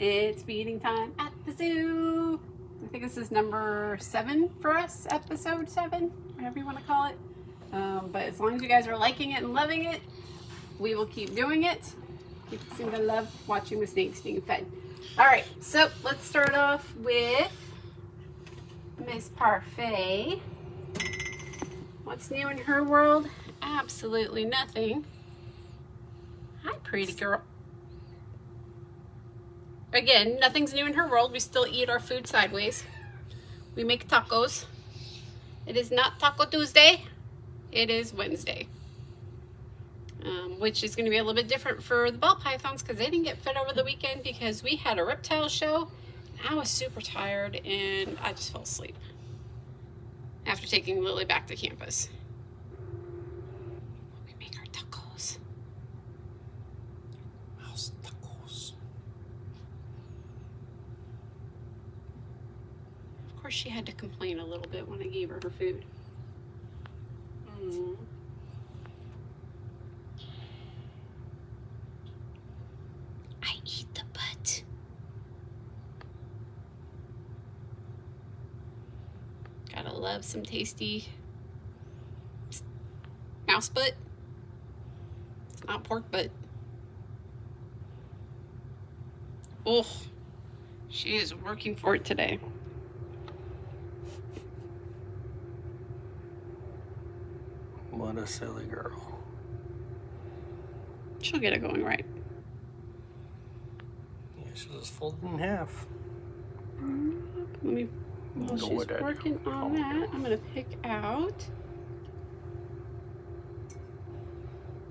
It's feeding time at the zoo. I think this is number 7 for us, episode 7, whatever you want to call it. But as long as you guys are liking it and loving it, we will keep doing it. People seem to love watching the snakes being fed. All right, so let's start off with Miss Parfait. What's new in her world? Absolutely nothing. Hi, pretty girl. Again, nothing's new in her world. We still eat our food sideways. We make tacos. It is not Taco Tuesday. It is Wednesday. Which is going to be a little bit different for the ball pythons because they didn't get fed over the weekend because we had a reptile show. I was super tired and I just fell asleep after taking Lily back to campus. We make our tacos. House tacos. Of course, she had to complain a little bit when I gave her her food. I eat the butt. Gotta love some tasty mouse butt. It's not pork butt. Oh, she is working for it today. What a silly girl. She'll get it going right. Yeah, she'll just fold it in half. Let me, while Go she's with it. working on that, I'm gonna pick out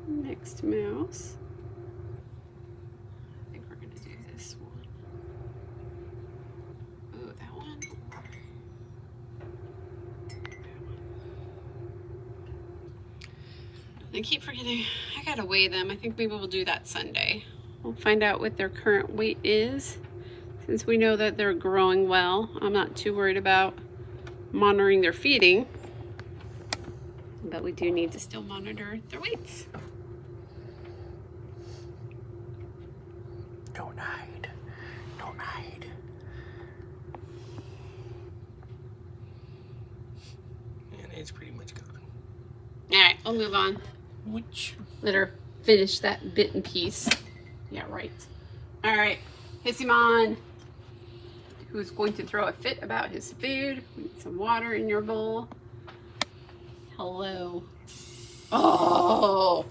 next mouse. I think we're gonna do this one. Ooh, that one. I keep forgetting, I gotta weigh them. I think maybe we'll do that Sunday. We'll find out what their current weight is. Since we know that they're growing well, I'm not too worried about monitoring their feeding. But we do need to still monitor their weights. Don't hide. Don't hide. And it's pretty much gone. All right, we'll move on. Which? Let her finish that bit and piece. Yeah, right. All right, Hissimon, who's going to throw a fit about his food. We need some water in your bowl. Hello. Oh,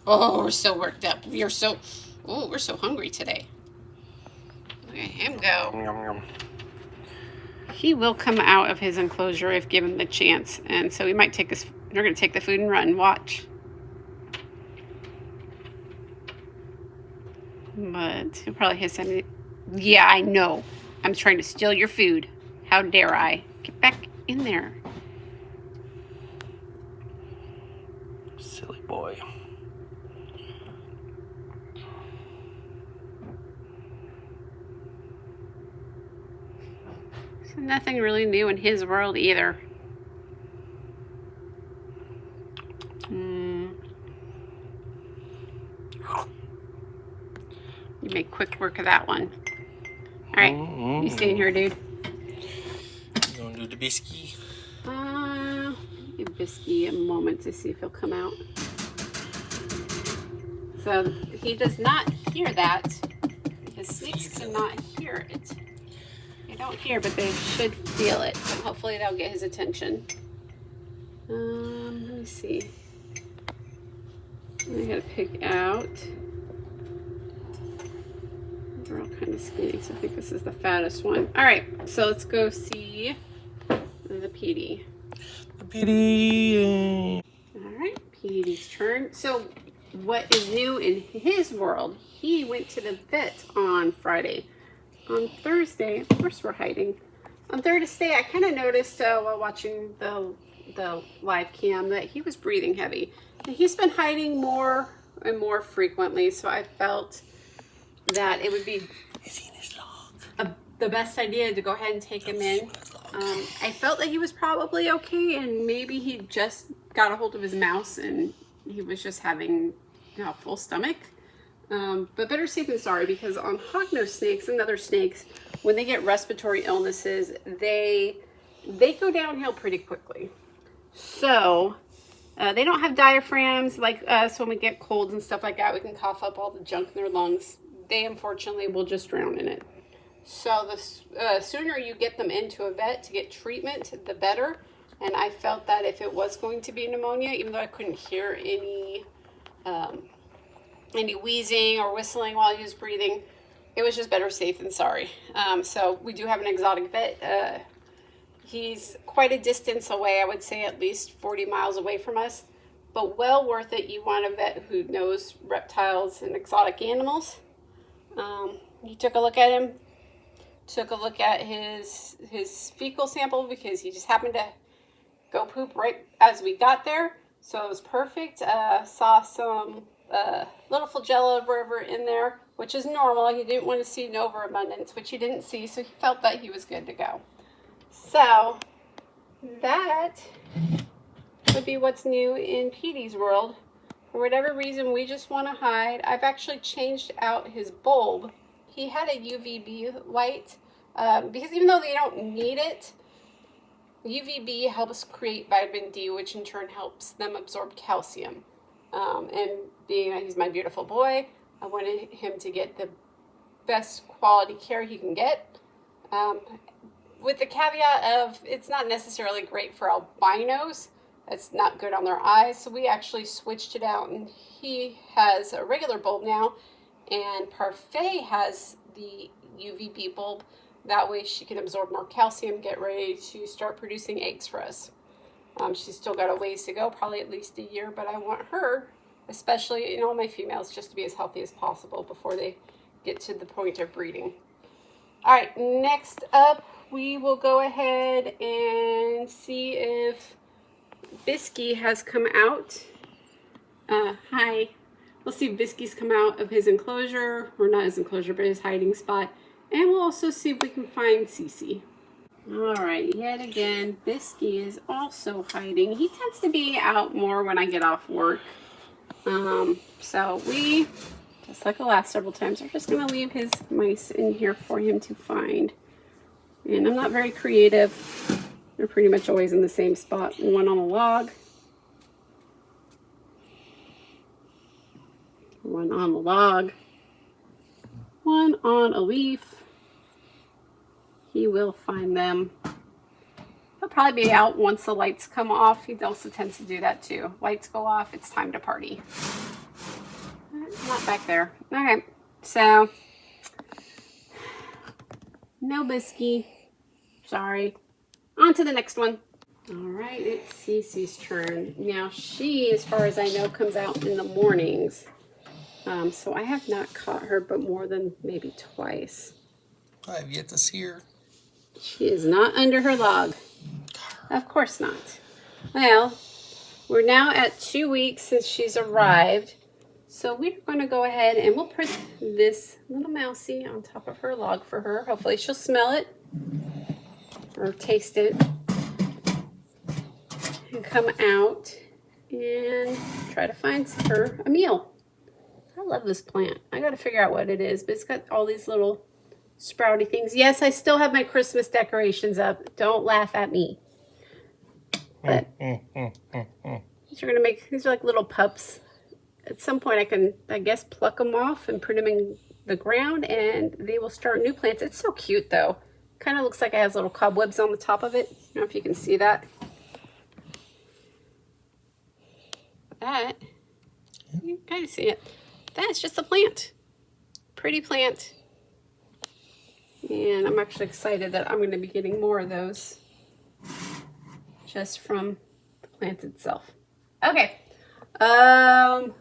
we're so worked up. We're so hungry today. Look at him go. Yum, yum. He will come out of his enclosure if given the chance, and so he might take this. They're going to take the food and run. Watch. But he'll probably hiss at me. Yeah, I know. I'm trying to steal your food. How dare I? Get back in there. Silly boy. So nothing really new in his world either. You make quick work of that one. All right, you staying here, dude? You gonna do the biscuit? Give Bisky a moment to see if he'll come out. So he does not hear that. The snakes do not hear it. They don't hear, but they should feel it. So hopefully that'll get his attention. Let me see. I gotta pick out. They're all kind of skinny, so I think this is the fattest one. All right, so let's go see the PD. The PD. All right, PD's turn. So what is new in his world? He went to the vet on Friday. On Thursday, of course we're hiding. On Thursday, I kind of noticed while watching the live cam that he was breathing heavy. And he's been hiding more and more frequently, so I felt that it would be the best idea to go ahead and take him in. I felt that he was probably okay, and maybe he just got a hold of his mouse and he was just having a full stomach. But better safe than sorry, because on hognose snakes and other snakes, when they get respiratory illnesses, they go downhill pretty quickly. So they don't have diaphragms like us. When we get colds and stuff like that, we can cough up all the junk in their lungs. They unfortunately will just drown in it. So the sooner you get them into a vet to get treatment, the better. And I felt that if it was going to be pneumonia, even though I couldn't hear any wheezing or whistling while he was breathing, it was just better safe than sorry. So we do have an exotic vet. He's quite a distance away, I would say at least 40 miles away from us, but well worth it. You want a vet who knows reptiles and exotic animals. He took a look at him, took a look at his fecal sample because he just happened to go poop right as we got there. So it was perfect. Saw some little flagella wherever in there, which is normal. He didn't want to see an overabundance, which he didn't see, so he felt that he was good to go. So that would be what's new in Petey's world. For whatever reason, we just want to hide. I've actually changed out his bulb. He had a UVB light because even though they don't need it, UVB helps create vitamin D, which in turn helps them absorb calcium. And being that he's my beautiful boy, I wanted him to get the best quality care he can get. With the caveat of it's not necessarily great for albinos. It's not good on their eyes. So we actually switched it out, and he has a regular bulb now, and Parfait has the UVB bulb. That way she can absorb more calcium, get ready to start producing eggs for us. She's still got a ways to go, probably at least a year, but I want her, especially in all my females, just to be as healthy as possible before they get to the point of breeding. All right, next up, we will go ahead and see if Bisky has come out. Hi. We'll see if Bisky's come out of his enclosure, or not his enclosure, but his hiding spot. And we'll also see if we can find Cece. All right, yet again, Bisky is also hiding. He tends to be out more when I get off work. So we, just like the last several times, are just going to leave his mice in here for him to find. And I'm not very creative. They're pretty much always in the same spot. One on a log. One on the log. One on a leaf. He will find them. He'll probably be out once the lights come off. He also tends to do that too. Lights go off, it's time to party. Not back there. Okay, so no Bisky. Sorry. On to the next one. All right, it's Cece's turn. Now she, as far as I know, comes out in the mornings. So I have not caught her but more than maybe twice. I have yet to see her. She is not under her log. Of course not. Well, we're now at 2 weeks since she's arrived. So we're going to go ahead and we'll put this little mousie on top of her log for her. Hopefully she'll smell it or taste it and come out and try to find her a meal. I love this plant. I got to figure out what it is, but it's got all these little sprouty things. Yes, I still have my Christmas decorations up. Don't laugh at me. But these are like little pups. At some point I can, I guess, pluck them off and put them in the ground and they will start new plants. It's so cute though. Kind of looks like it has little cobwebs on the top of it. I don't know if you can see that. That, you can kind of see it. That's just a plant. Pretty plant. And I'm actually excited that I'm going to be getting more of those just from the plant itself. Okay. I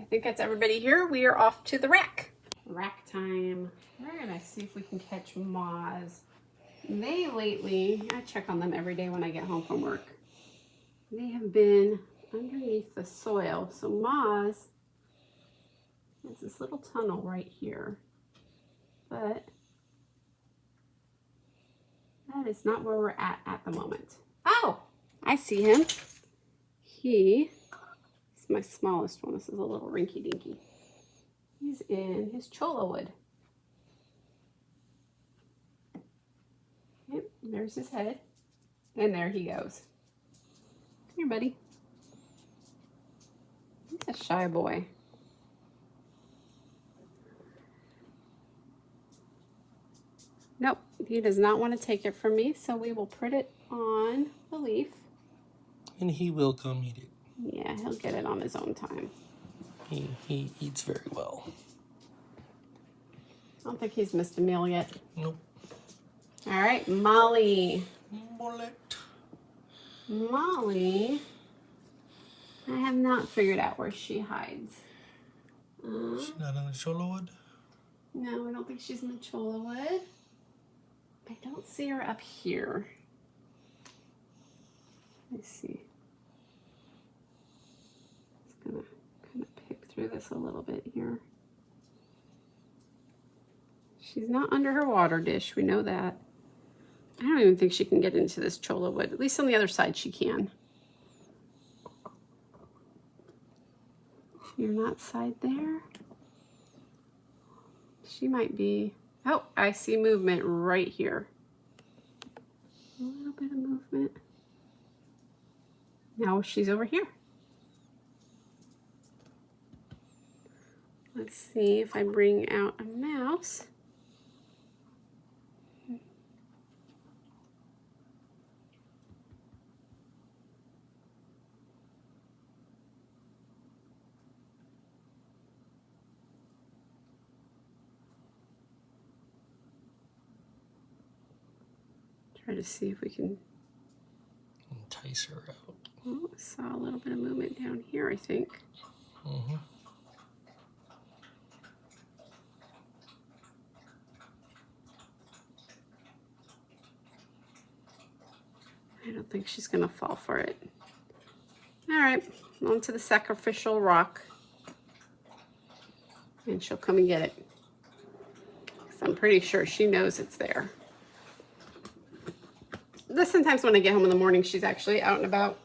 think that's everybody here. We are off to the rack. Rack time. We're going to see if we can catch moths. They lately, I check on them every day when I get home from work. They have been underneath the soil. So moths, there's this little tunnel right here. But that is not where we're at the moment. Oh, I see him. He's my smallest one. This is a little rinky dinky. He's in his cholla wood. Yep, there's his head. And there he goes. Come here, buddy. He's a shy boy. Nope, he does not want to take it from me, so we will put it on the leaf. And he will come eat it. Yeah, he'll get it on his own time. He eats very well. I don't think he's missed a meal yet. Nope. All right, Molly. Bullet. Molly. I have not figured out where she hides. She's not in the cholla wood? No, I don't think she's in the cholla wood. I don't see her up here. Let's see. Just gonna kind of pick through this a little bit here. She's not under her water dish, we know that. I don't even think she can get into this cholla wood. At least on the other side she can. You're not side there. She might be. Oh, I see movement right here. A little bit of movement. Now she's over here. Let's see if I bring out a mouse. Try to see if we can entice her out. Oh, I saw a little bit of movement down here, I think. Mm-hmm. I don't think she's gonna fall for it. All right, on to the sacrificial rock. And she'll come and get it. 'Cause I'm pretty sure she knows it's there. Sometimes when I get home in the morning, she's actually out and about,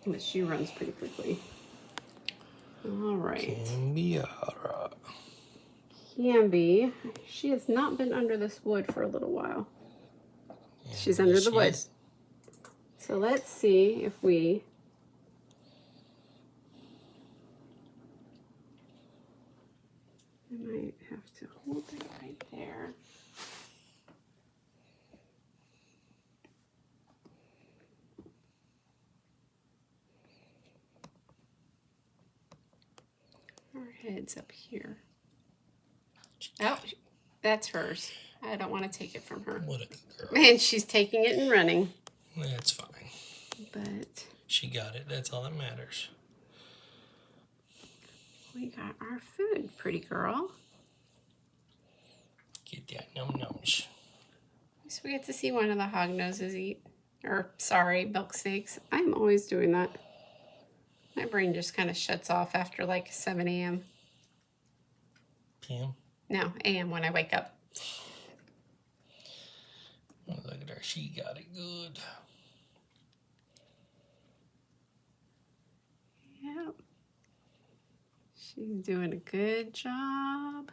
but she runs pretty quickly. All right. Cambiara. Canby. She has not been under this wood for a little while. Yeah, she's under the wood. So let's see if we... I might have to hold it right there. Her head's up here. Oh, that's hers. I don't want to take it from her. What a girl. And she's taking it and running. That's fine. But she got it. That's all that matters. We got our food, pretty girl. Get that num-nums. So we get to see one of the hognoses eat. Or, sorry, milksnakes. I'm always doing that. My brain just kind of shuts off after like 7 a.m. PM? No, a.m. when I wake up. Oh, look at her. She got it good. Yep. She's doing a good job.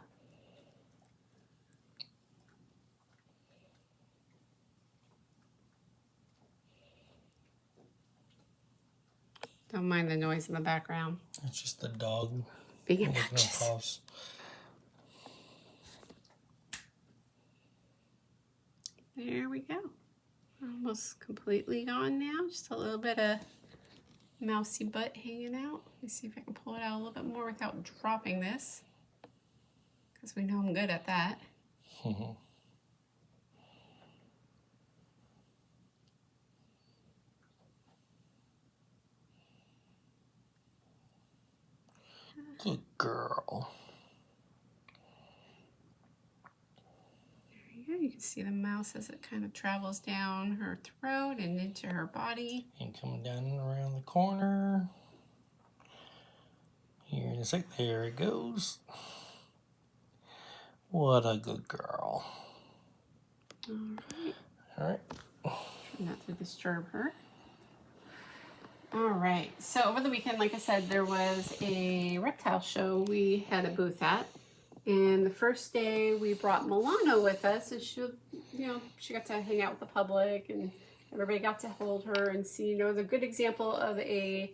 Don't mind the noise in the background. It's just the dog being making obnoxious. paws. There we go. Almost completely gone now. Just a little bit of mousy butt hanging out. Let me see if I can pull it out a little bit more without dropping this. Because we know I'm good at that. Good girl. There you go. You can see the mouse as it kind of travels down her throat and into her body. And coming down and around the corner. Here in a sec. There it goes. What a good girl. All right. All right. Try not to disturb her. All right. So over the weekend, like I said, there was a reptile show we had a booth at. And the first day we brought Milano with us, and she got to hang out with the public, and everybody got to hold her and see. It was a good example of a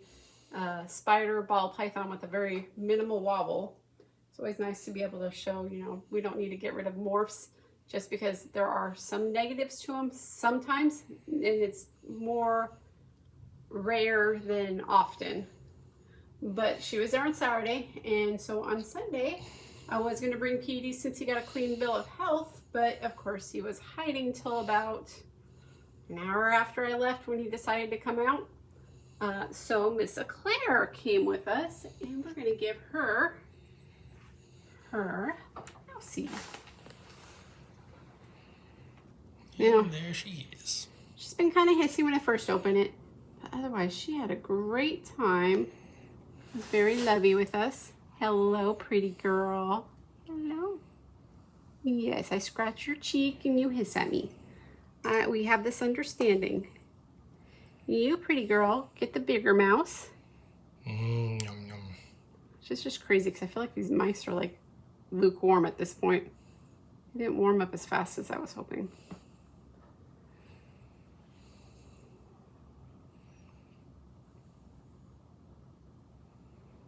spider ball python with a very minimal wobble. It's always nice to be able to show, we don't need to get rid of morphs just because there are some negatives to them sometimes, and it's more rare than often. But she was there on Saturday, and so on Sunday, I was going to bring Petey since he got a clean bill of health, but of course he was hiding till about an hour after I left when he decided to come out. So Miss Claire came with us, and we're going to give her mousey. Now, there she is. She's been kind of hissy when I first opened it, but otherwise she had a great time. Was very lovey with us. Hello, pretty girl. Hello. Yes, I scratch your cheek and you hiss at me. We have this understanding. You, pretty girl, get the bigger mouse. Yum, yum. It's just crazy because I feel like these mice are like lukewarm at this point. They didn't warm up as fast as I was hoping.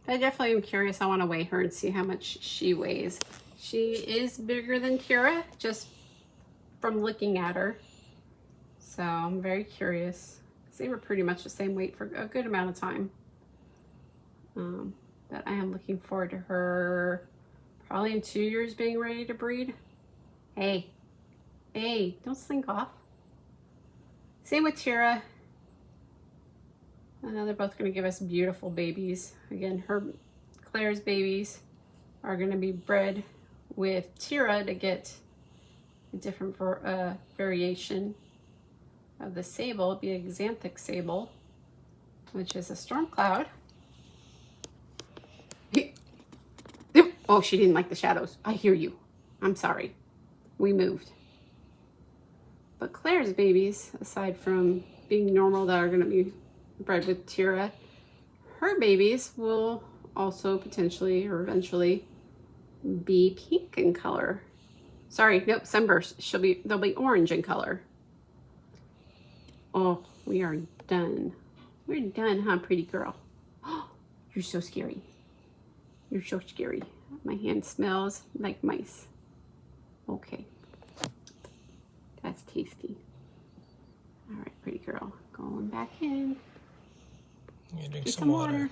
I definitely am curious. I want to weigh her and see how much she weighs. She is bigger than Kira, just from looking at her. So I'm very curious. They were pretty much the same weight for a good amount of time. But I am looking forward to her probably in 2 years being ready to breed. Hey, don't slink off. Same with Tira. They're both going to give us beautiful babies. Again, Claire's babies are going to be bred with Tira to get a different variation of the sable. It'll be a xanthic sable, which is a storm cloud. Oh, she didn't like the shadows. I hear you. I'm sorry. We moved. But Claire's babies, aside from being normal that are going to be bred with Tira, her babies will also potentially or eventually be pink in color. Sorry, nope, sunburst. They'll be orange in color. Oh, we are done. We're done, huh, pretty girl? Oh, you're so scary. You're so scary. My hand smells like mice. Okay. That's tasty. All right, pretty girl. Going back in. You drink Get some water.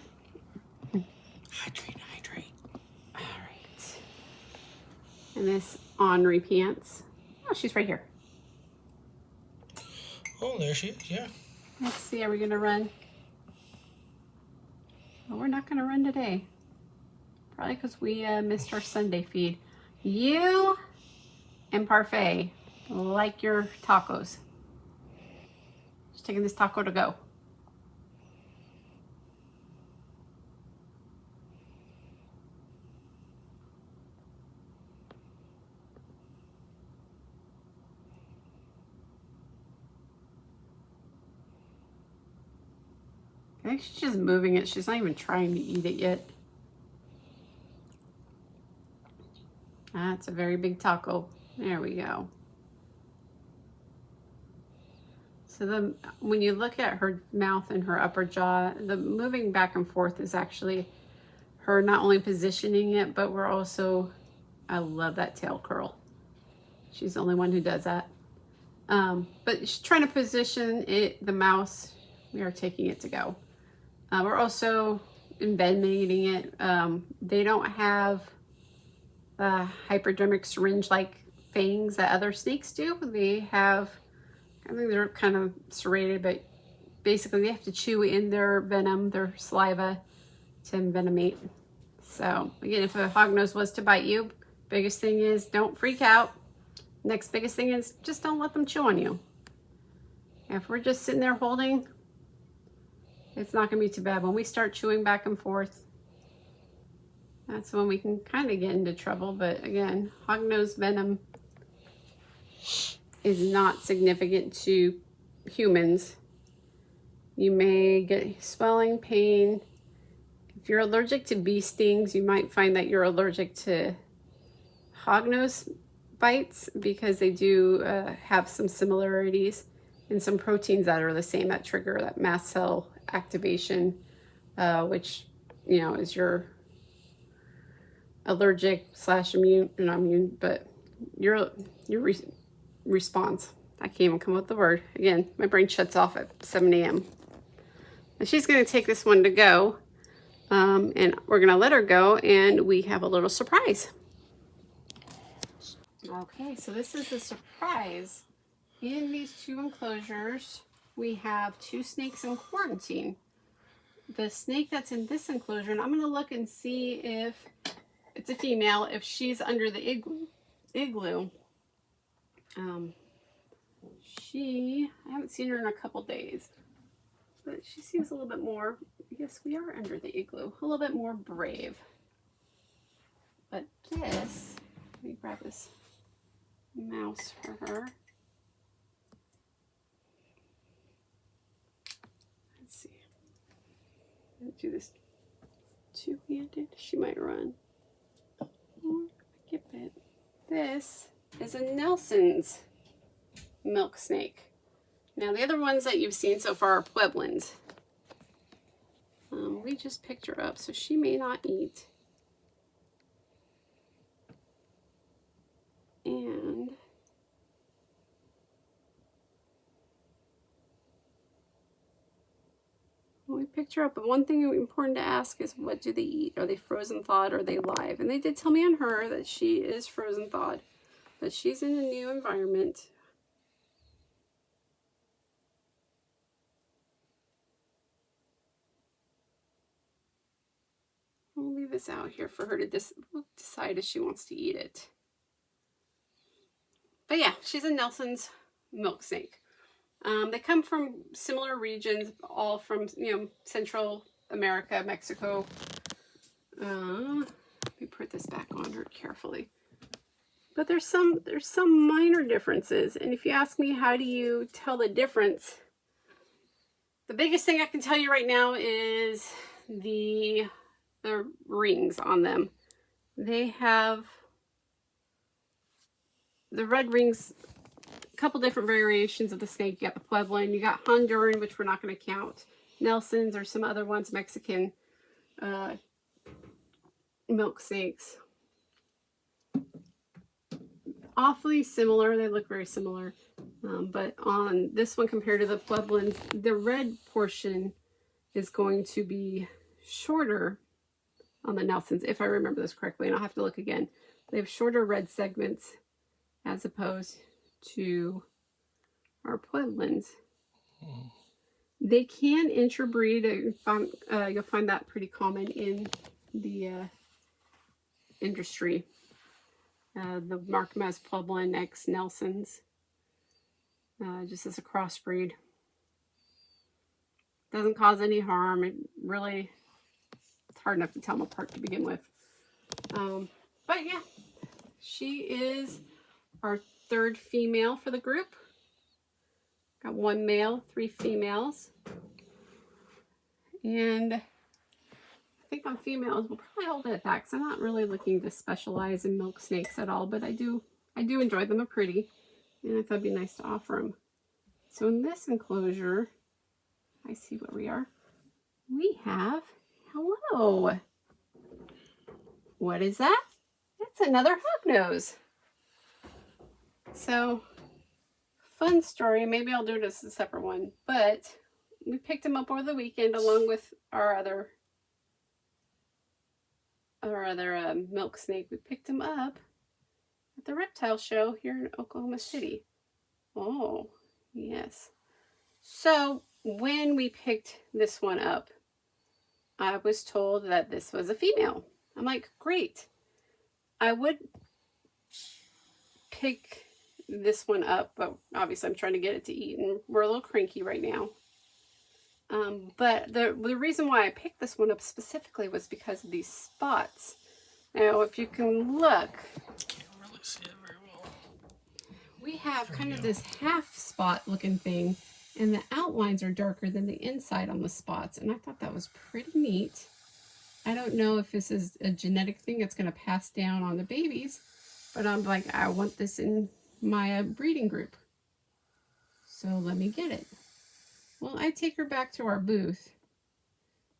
Hydrate. All right. And this ornery pants. Oh, she's right here. Oh, there she is, yeah. Let's see, are we going to run? Well, we're not going to run today. Probably because we missed our Sunday feed. You and Parfait like your tacos. Just taking this taco to go. I think she's just moving it. She's not even trying to eat it yet. That's a very big taco. There we go. So when you look at her mouth and her upper jaw, the moving back and forth is actually her not only positioning it, but we're also, I love that tail curl. She's the only one who does that. But she's trying to position it, the mouse. We are taking it to go. We're also inventing it. They don't have hypodermic syringe-like fangs that other snakes do. They have, I think they're kind of serrated, but basically they have to chew in their venom, their saliva, to envenomate. So again, if a hognose was to bite you, biggest thing is don't freak out. Next biggest thing is just don't let them chew on you. If we're just sitting there holding, it's not going to be too bad. When we start chewing back and forth, that's when we can kind of get into trouble. But again, hognose venom is not significant to humans. You may get swelling, pain. If you're allergic to bee stings, you might find that you're allergic to Hognose bites because they do have some similarities in some proteins that are the same that trigger that mast cell activation, which, you know, is your allergic / immune, not immune, but your response. I can't even come up with the word. Again, my brain shuts off at 7 a.m. And she's going to take this one to go, and we're going to let her go, and we have a little surprise. Okay, so this is the surprise. In these 2 enclosures, we have 2 snakes in quarantine. The snake that's in this enclosure, and I'm going to look and see if it's a female, if she's under the igloo. I haven't seen her in a couple days, but she seems a little bit more, yes, we are under the igloo, a little bit more brave. But this, let me grab this mouse for her. Let's see. Let's do this two-handed. She might run. Or skip it. This is a Nelson's milk snake. Now the other ones that you've seen so far are Pueblans. We just picked her up, so she may not eat. And we picked her up, but one thing important to ask is, what do they eat? Are they frozen thawed or are they live? And they did tell me on her that she is frozen thawed, but she's in a new environment. I'll leave this out here for her to decide if she wants to eat it. But yeah, she's a Nelson's milk snake. They come from similar regions, all from, you know, Central America, Mexico. Let me put this back on her carefully. But there's some minor differences, and if you ask me, how do you tell the difference? The biggest thing I can tell you right now is the rings on them. They have the red rings, a couple different variations of the snake. You got the Pueblan, you got Honduran, which we're not going to count. Nelson's or some other ones, Mexican milk snakes. Awfully similar. They look very similar. But on this one compared to the Pueblans, the red portion is going to be shorter on the Nelsons, if I remember this correctly, and I'll have to look again. They have shorter red segments as opposed to our Pueblans. They can interbreed. You'll find that pretty common in the industry. The mark them as Pueblan X Nelsons, just as a crossbreed. Doesn't cause any harm. It really, it's hard enough to tell them apart to begin with. But yeah, she is our 3rd female for the group. Got 1 male, 3 females. And I think on females, we'll probably hold it at that, because I'm not really looking to specialize in milk snakes at all, but I do enjoy them. They're pretty, and I thought it'd be nice to offer them. So in this enclosure, I see what we are. We have, hello. What is that? It's another Hognose. So, fun story. Maybe I'll do it as a separate one, but we picked him up over the weekend along with our other milk snake. We picked him up at the reptile show here in Oklahoma City. Oh, yes. So when we picked this one up, I was told that this was a female. I'm like, great. I would pick this one up, but obviously I'm trying to get it to eat, and we're a little cranky right now. But the reason why I picked this one up specifically was because of these spots. Now, if you can look, Can't really see it very well. we have kind of this half spot looking thing, and the outlines are darker than the inside on the spots, and I thought that was pretty neat. I don't know if this is a genetic thing that's going to pass down on the babies, But I'm like, I want this in my breeding group. So let me get it. Well, I take her back to our booth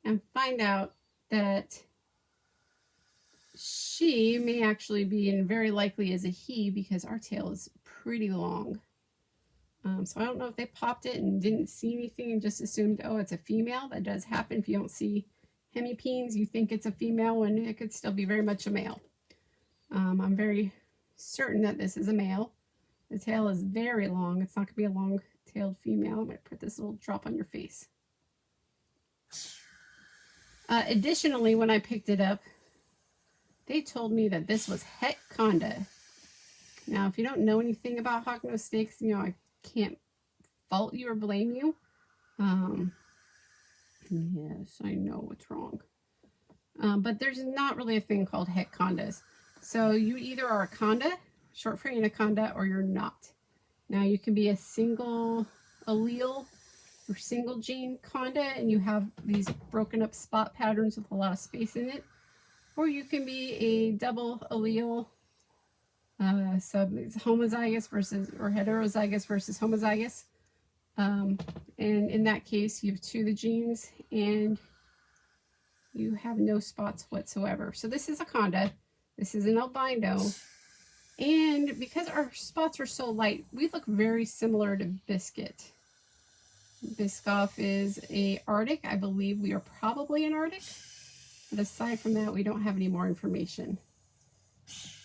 and find out that she may actually be, and very likely is a he, because our tail is pretty long. So I don't know if they popped it and didn't see anything and just assumed, oh, it's a female. That does happen. If you don't see hemipenes, you think it's a female when it could still be very much a male. I'm very certain that this is a male. The tail is very long. It's not going to be a long-tailed female. I'm going to put this little drop on your face. Additionally, when I picked it up, they told me that this was het conda. Now, if you don't know anything about hognose snakes, you know, I can't fault you or blame you. Yes, I know what's wrong. But there's not really a thing called het condas. So you either are a conda, short for anaconda, or you're not. Now, you can be a single allele or single gene conda, and you have these broken up spot patterns with a lot of space in it. Or you can be a double allele, so it's homozygous versus, or heterozygous versus homozygous. And in that case, you have two of the genes and you have no spots whatsoever. So this is a conda. This is an albino. And because our spots are so light, we look very similar to Biscuit. Biscoff is a Arctic. I believe we are probably an Arctic. But aside from that, we don't have any more information.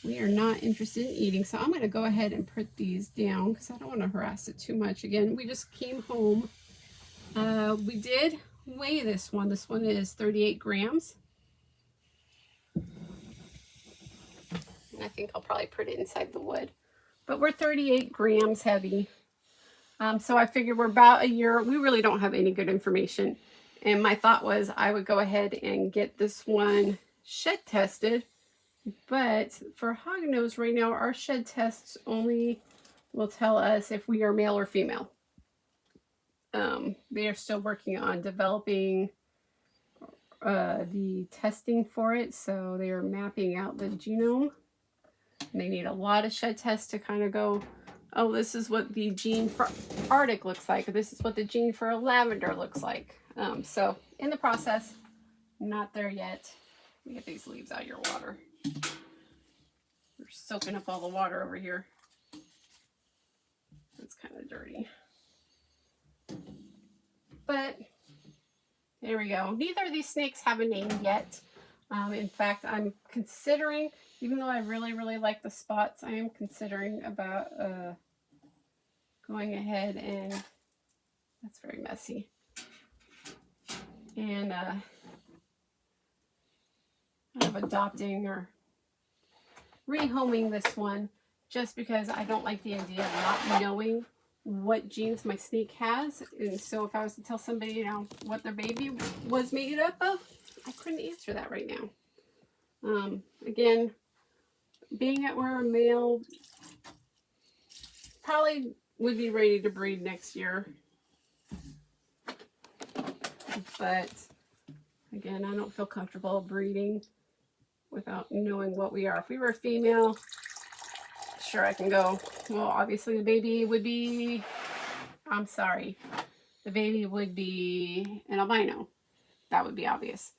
We are not interested in eating, so I'm going to go ahead and put these down because I don't want to harass it too much. Again, we just came home. We did weigh this one. This one is 38 grams. And I think I'll probably put it inside the wood. But we're 38 grams heavy. So I figured we're about a year. We really don't have any good information. And my thought was I would go ahead and get this one shed tested. But for hognose right now, our shed tests only will tell us if we are male or female. They are still working on developing the testing for it. So they are mapping out the genome. And they need a lot of shed tests to kind of go, oh, this is what the gene for Arctic looks like. Or this is what the gene for lavender looks like. So in the process, not there yet. Let me get these leaves out of your water. We're soaking up all the water over here. It's kind of dirty. But there we go. Neither of these snakes have a name yet. In fact, I'm considering, even though I really, really like the spots, I am considering about going ahead and, that's very messy. And of adopting or rehoming this one, just because I don't like the idea of not knowing what genes my snake has. And so if I was to tell somebody, you know, what their baby was made up of, I couldn't answer that right now. Again, being that we're a male, probably would be ready to breed next year. But again, I don't feel comfortable breeding without knowing what we are. If we were a female, sure, I can go, well, obviously the baby would be, I'm sorry, the baby would be an albino. That would be obvious.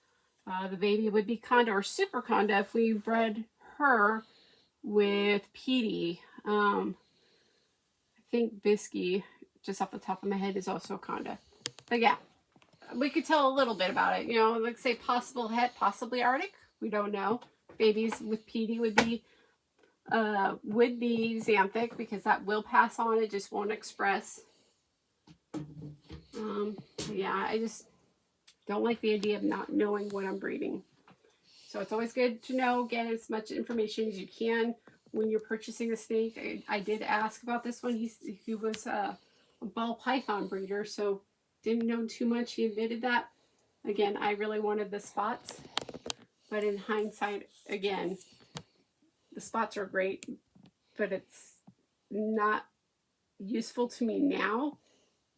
The baby would be conda or super conda if we bred her with Petey. I think Bisky, just off the top of my head, is also a conda. But yeah, we could tell a little bit about it. You know, like say possible het, possibly Arctic. We don't know. Babies with Petey would be xanthic because that will pass on. It just won't express. Yeah, I just don't like the idea of not knowing what I'm breeding. So it's always good to know, get as much information as you can when you're purchasing a snake. I did ask about this one. He was a ball python breeder, so didn't know too much. He admitted that. Again, I really wanted the spots, but in hindsight, again, the spots are great, but it's not useful to me now.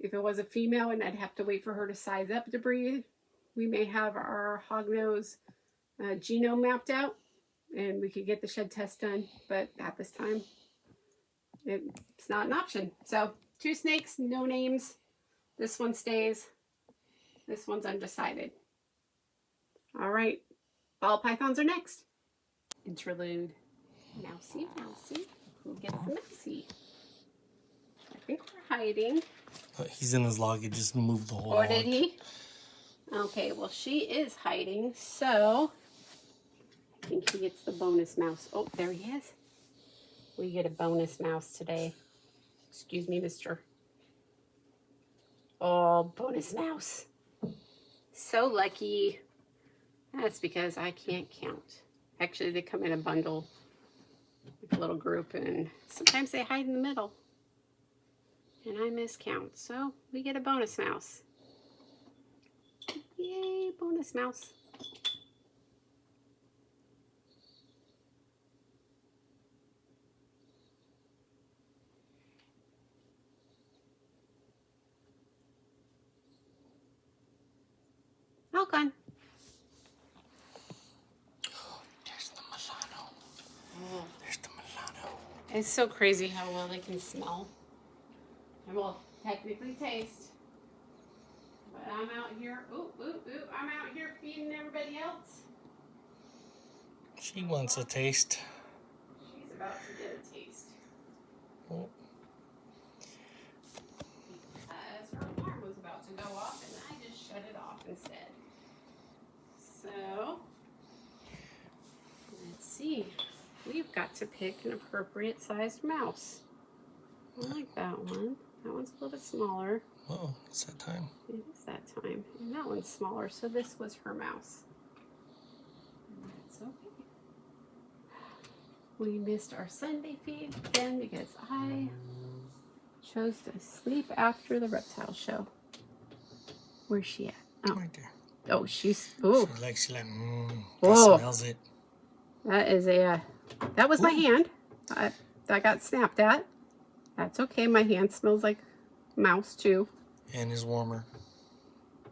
If it was a female and I'd have to wait for her to size up to breed, we may have our hognose genome mapped out. and we could get the shed test done, but at this time, it's not an option. So 2 snakes, no names. This one stays. This one's undecided. All right, ball pythons are next. Interlude. Mousy, mousy. Who gets the mousy? I think we're hiding. He's in his log. He just moved the whole Or log. did he? Okay, well, she is hiding, so I think he gets the bonus mouse. Oh, there he is. We get a bonus mouse today. Excuse me, mister. Oh, bonus mouse. So lucky. That's because I can't count. Actually, they come in a bundle, like a little group, and sometimes they hide in the middle. And I miscount, so we get a bonus mouse. Yay, bonus mouse. All gone. There's the Milano. Oh. There's the Milano. It's so crazy how well they can smell. And well, technically taste. But I'm out here, I'm out here feeding everybody else. She wants a taste. She's about to get a taste. Oh. Because her alarm was about to go off and I just shut it off instead. So, let's see. We've got to pick an appropriate sized mouse. I like that one. That one's a little bit smaller. Oh, it's that time. It is that time. And that one's smaller, so this was her mouse. And that's okay. We missed our Sunday feed again because I chose to sleep after the reptile show. Where's she at? Oh, Right there. oh, she's, oh. She like, Whoa. smells it. That is a, that was my hand. I got snapped at. That's okay. My hand smells like mouse too. And is warmer.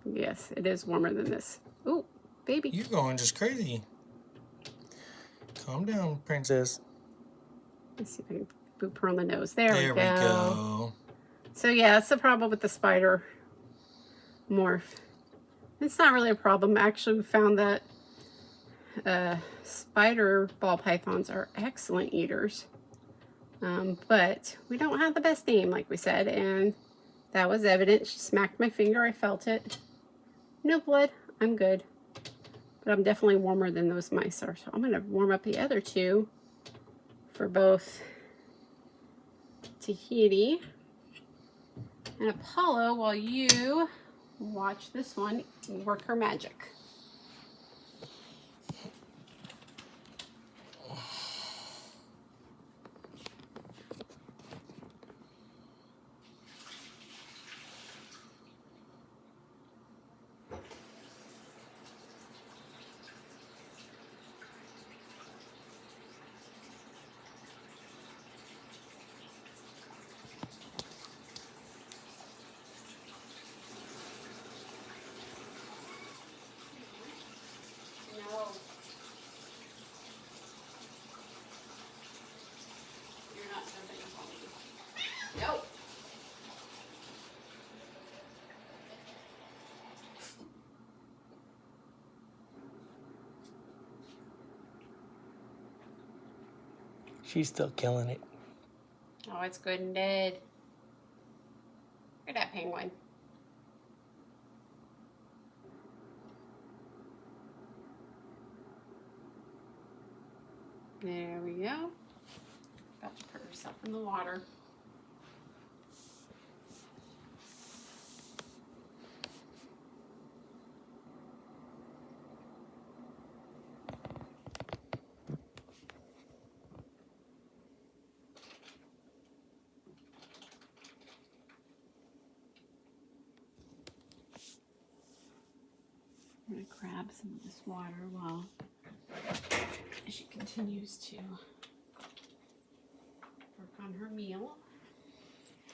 Yes, it is warmer than this. Ooh, baby. You're going just crazy. Calm down, princess. Let's see if I can boop her on the nose. There we we go. So yeah, that's the problem with the spider morph. It's not really a problem. Actually, we found that spider ball pythons are excellent eaters. But we don't have the best aim, like we said, and that was evident. She smacked my finger. I felt it. No blood. I'm good. But I'm definitely warmer than those mice are. So I'm going to warm up the other two for both Tahiti and Apollo while you watch this one work her magic. Nope. She's still killing it. Oh, it's good and dead. Look at that penguin. There we go. About to put herself in the water. I'm going to grab some of this water while she continues to work on her meal.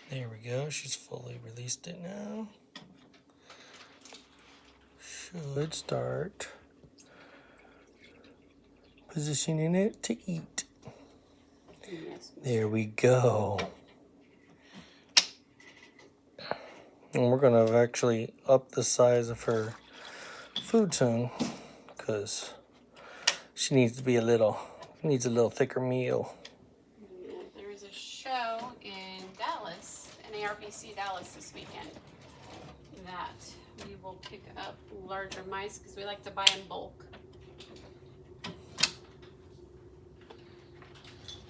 There we go. She's fully released it now. Should start positioning it to eat. Yes. There we go. And we're gonna actually up the size of her food soon, because she needs a little thicker meal. There is a show in Dallas, in ARBC Dallas this weekend, that we will pick up larger mice because we like to buy in bulk.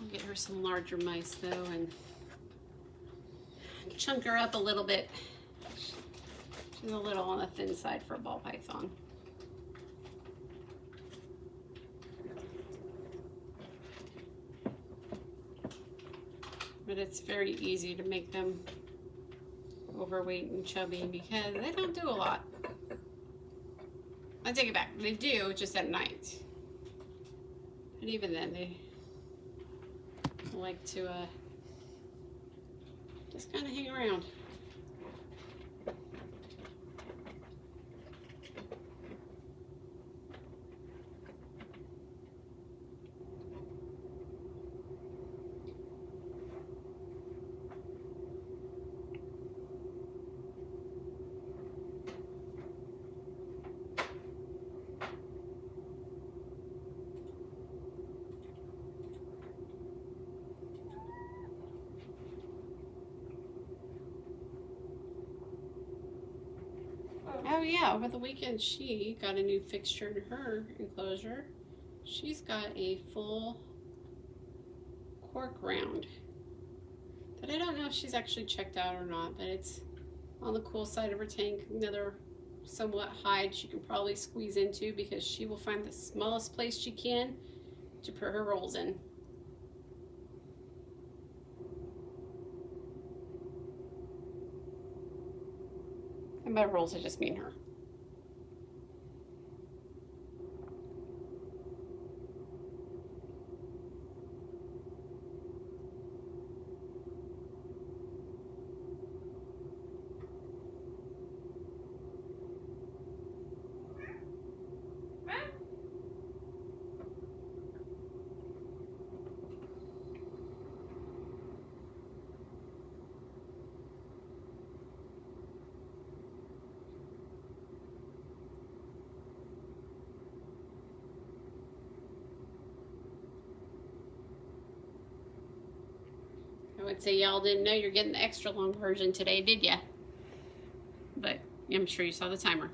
We'll get her some larger mice though and chunk her up a little bit. She's a little on the thin side for a ball python. But it's very easy to make them overweight and chubby because they don't do a lot. I take it back. They do, just at night. And even then, they like to just kind of hang around. Oh yeah, over the weekend she got a new fixture in her enclosure. She's got a full cork round that I don't know if she's actually checked out or not, but it's on the cool side of her tank. Another somewhat hide she can probably squeeze into because she will find the smallest place she can to put her rolls in. And by rolls, I just mean her. I would say y'all didn't know you're getting the extra long version today, did ya? But I'm sure you saw the timer.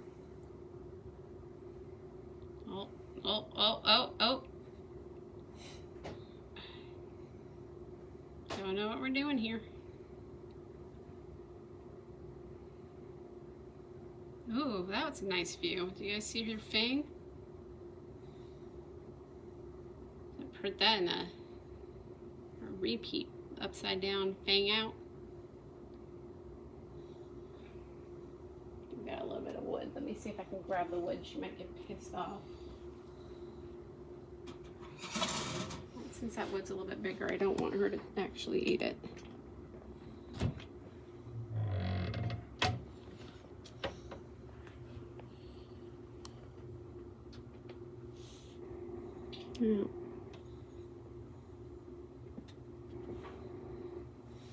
Oh, oh, oh, oh, oh. Don't know what we're doing here. Ooh, that was a nice view. Do you guys see her fang? I put that in a repeat. Upside down, fang out. We've got a little bit of wood. Let me see if I can grab the wood. She might get pissed off. Since that wood's a little bit bigger, I don't want her to actually eat it.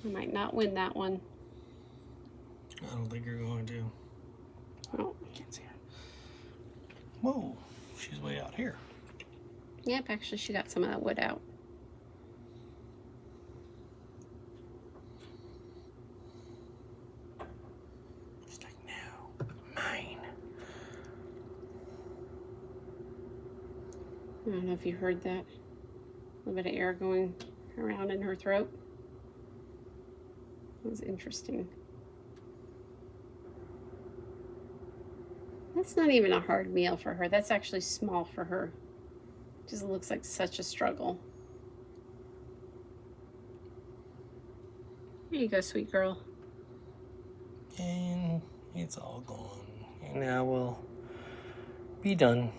I might not win that one. I don't think you're going to. Oh, Can't see her. Whoa, she's way out here. yep, actually she got some of that wood out. She's like, no, mine. I don't know if you heard that. A little bit of air going around in her throat. It was interesting. That's not even a hard meal for her. That's actually small for her. Just looks like such a struggle. Here you go, sweet girl. And it's all gone. And now we'll be done.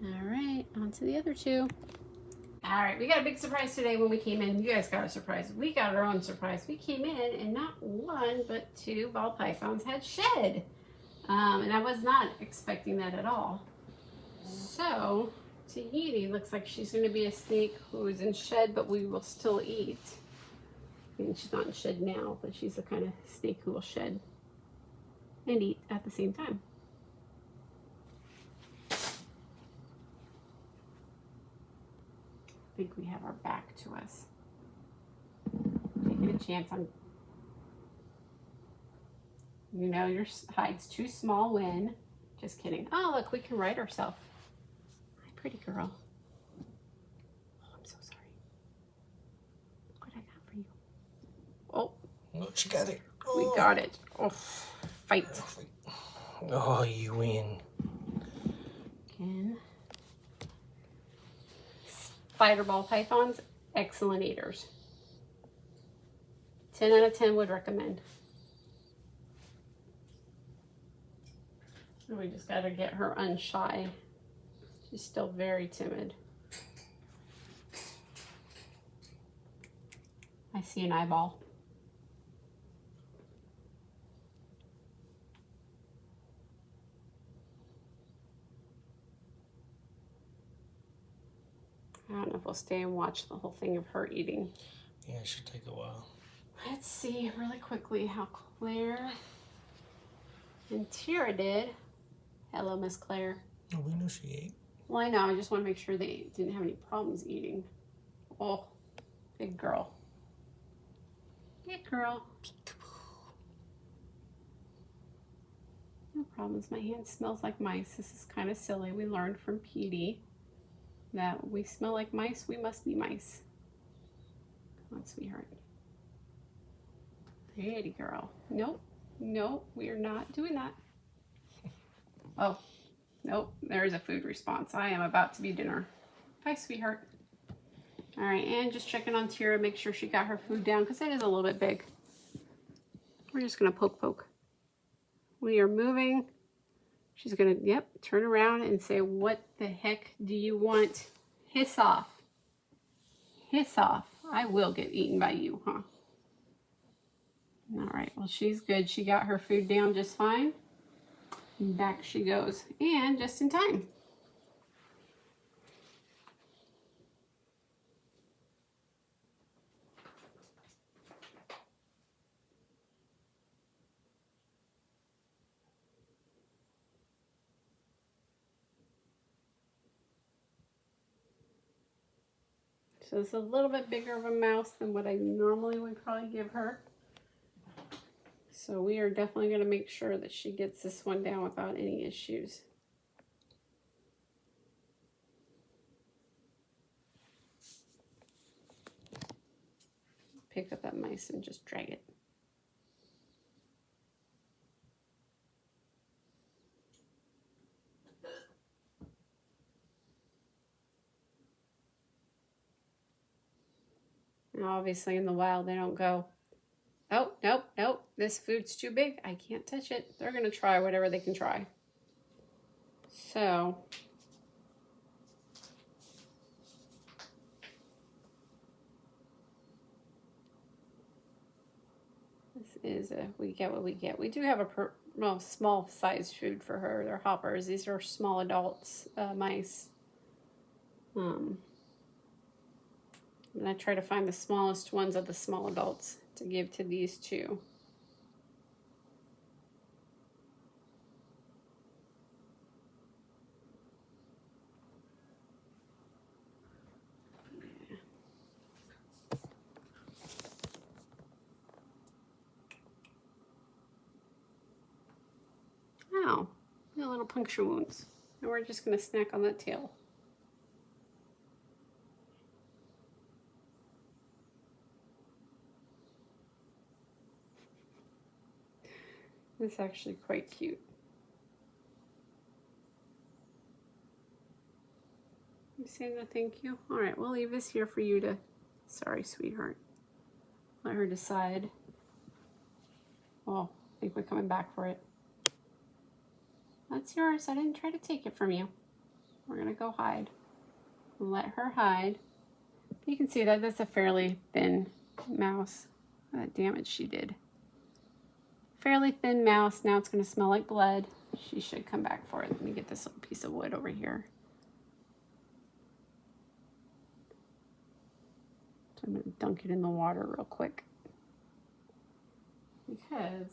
All right, on to the other two. All right, we got a big surprise today when we came in. You guys got a surprise. We got our own surprise. We came in and not one, but two ball pythons had shed. And I was not expecting that at all. So Tahiti looks like she's going to be a snake who is in shed, but we will still eat. I mean, she's not in shed now, but she's the kind of snake who will shed and eat at the same time. I think we have our back to us. Taking a chance on, you know, your hide's too small, Win. Just kidding. Oh, look, we can ride ourselves. Hi, pretty girl. Oh, I'm so sorry. Look what I got for you. Oh. Oh, she got it. Oh. We got it. Oh, fight. Oh, you win. Again. Spider ball pythons, excellent eaters. 10 out of 10 would recommend. We just got to get her unshy. She's still very timid. I see an eyeball. I don't know if we'll stay and watch the whole thing of her eating. Yeah, it should take a while. Let's see really quickly how Claire and Tira did. Hello, Miss Claire. Oh, we know she ate. Well, I know. I just want to make sure they didn't have any problems eating. Oh, big girl. Big girl. No problems. My hand smells like mice. This is kind of silly. We learned from Petey that we smell like mice. We must be mice. Come on, sweetheart. Pretty girl. Nope. Nope. We are not doing that. Oh. Nope, there's a food response. I am about to be dinner. Bye, sweetheart. All right, and just checking on Tira, make sure she got her food down because it is a little bit big. We're just gonna poke. We are moving. She's gonna, yep, turn around and say, what the heck do you want? Hiss off. Hiss off. I will get eaten by you, huh? All right, well, she's good. She got her food down just fine. Back she goes, and just in time. So it's a little bit bigger of a mouse than what I normally would probably give her. So we are definitely going to make sure that she gets this one down without any issues. Pick up that mice and just drag it. Now obviously in the wild they don't go, oh, nope, this food's too big. I can't touch it. They're going to try whatever they can try. So, this is we get what we get. We do have a small size food for her. They're hoppers. These are small adults, mice. And I try to find the smallest ones of the small adults to give to these two. Ow, no little puncture wounds. And we're just going to snack on that tail. It's actually quite cute. You say no thank you? All right, we'll leave this here for you to, sorry, sweetheart. Let her decide. Oh, I think we're coming back for it. That's yours. I didn't try to take it from you. We're gonna go hide. Let her hide. You can see that that's a fairly thin mouse. That damage she did. Fairly thin mouse. Now it's gonna smell like blood. She should come back for it. Let me get this little piece of wood over here. I'm going to dunk it in the water real quick. Because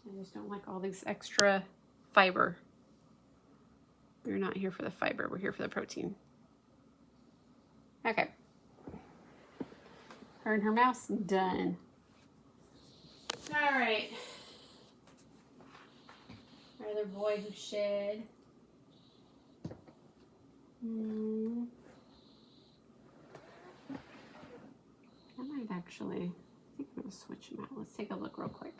I just don't like all this extra fiber. We're not here for the fiber, we're here for the protein. Okay. Her and her mouse, done. All right. Our other boy who shed. I might actually, I think I'm going to switch them out. Let's take a look real quick.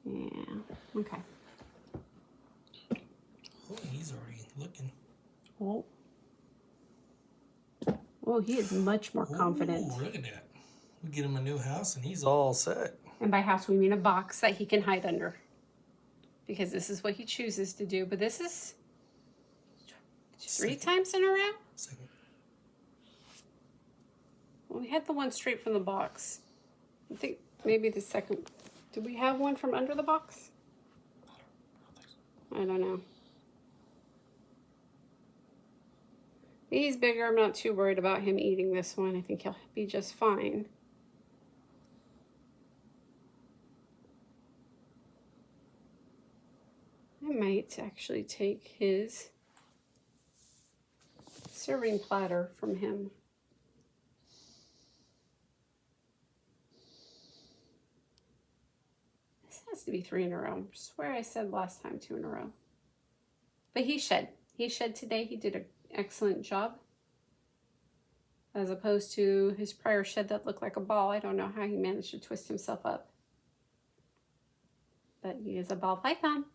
Yeah, okay. Oh, he's already looking. Oh. Oh, he is much more confident. Oh, look at that. We get him a new house and he's all set. And by house, we mean a box that he can hide under. Because this is what he chooses to do. But this is 3 times in a row? Second. Well, we had the one straight from the box. I think maybe the second. Did we have one from under the box? I don't know. He's bigger. I'm not too worried about him eating this one. I think he'll be just fine. I might actually take his serving platter from him. This has to be 3 in a row. I swear I said last time 2 in a row. But he shed. He shed today. He did an excellent job. As opposed to his prior shed that looked like a ball. I don't know how he managed to twist himself up. But he is a ball python.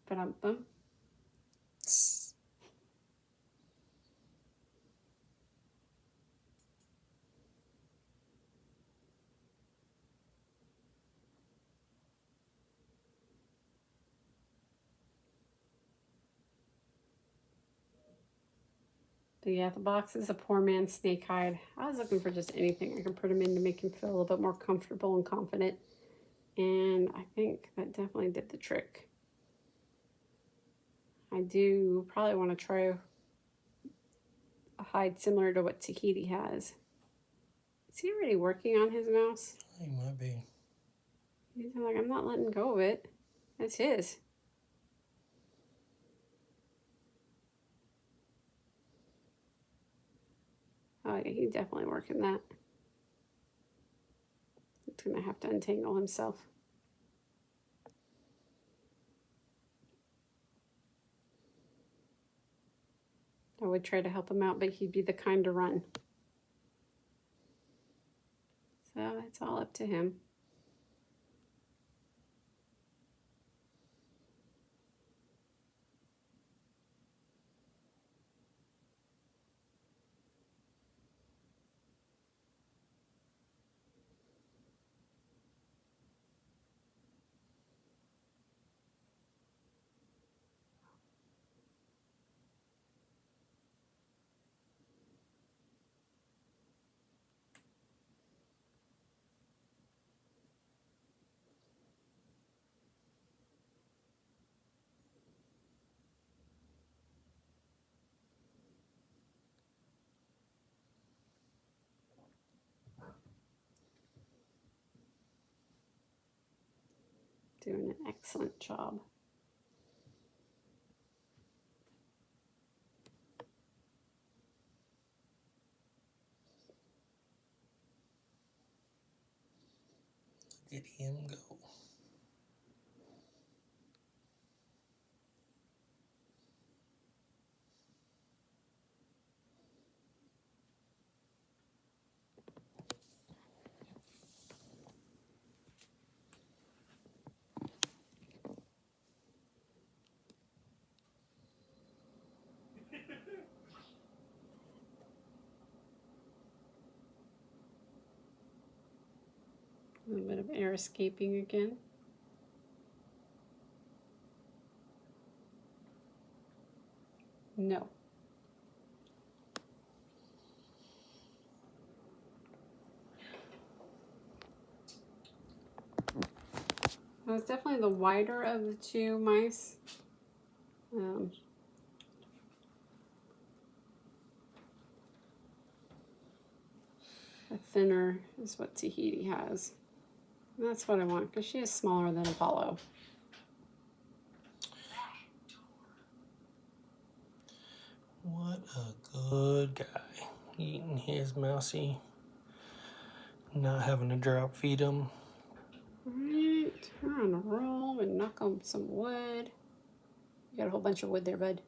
Ba-dum-bum. But yeah, the box is a poor man's snake hide. I was looking for just anything I could put him in to make him feel a little bit more comfortable and confident. And I think that definitely did the trick. I do probably want to try a hide similar to what Tahiti has. Is he already working on his mouse? He might be. He's like, I'm not letting go of it. It's his. Oh yeah, he's definitely working that. He's gonna have to untangle himself. I would try to help him out, but he'd be the kind to run. So it's all up to him. Doing an excellent job. Let him go. A little bit of air escaping again. No. Well, it's definitely the wider of the 2 mice. A thinner is what Tahiti has. And that's what I want because she is smaller than Apollo. What a good guy. Eating his mousy. Not having to drop feed him. Alright, we're on a roll and knock on some wood. You got a whole bunch of wood there, bud.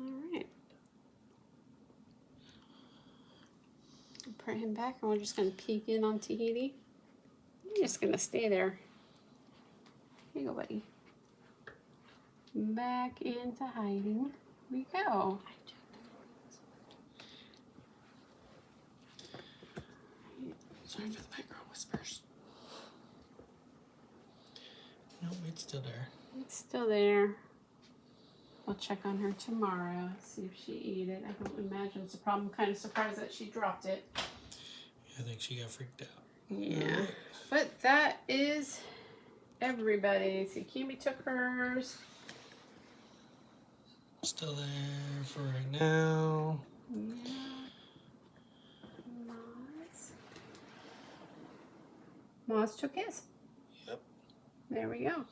Alright. Put him back and we're just going to peek in on Tahiti. You're just going to stay there. Here you go, buddy. Back into hiding we go. Sorry for the background whispers. Nope, it's still there. It's still there. We'll check on her tomorrow, see if she ate it. I don't imagine it's a problem. I'm kind of surprised that she dropped it. I think she got freaked out. Yeah. Right. But that is everybody. See, Kimi took hers. Still there for right now. Yeah. Moz took his. Yep. There we go.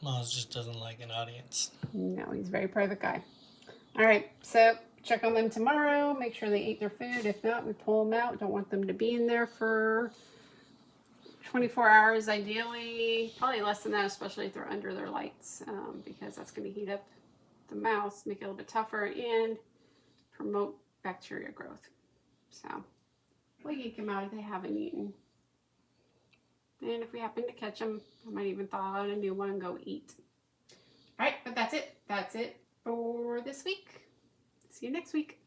Moz just doesn't like an audience. No, he's a very private guy. All right, so check on them tomorrow. Make sure they ate their food. If not, we pull them out. Don't want them to be in there for 24 hours ideally. Probably less than that, especially if they're under their lights, because that's going to heat up the mouse, make it a little bit tougher, and promote bacteria growth. So we'll yank them out if they haven't eaten. And if we happen to catch them, I might even thaw out a new one and go eat. All right, but that's it. That's it for this week. See you next week.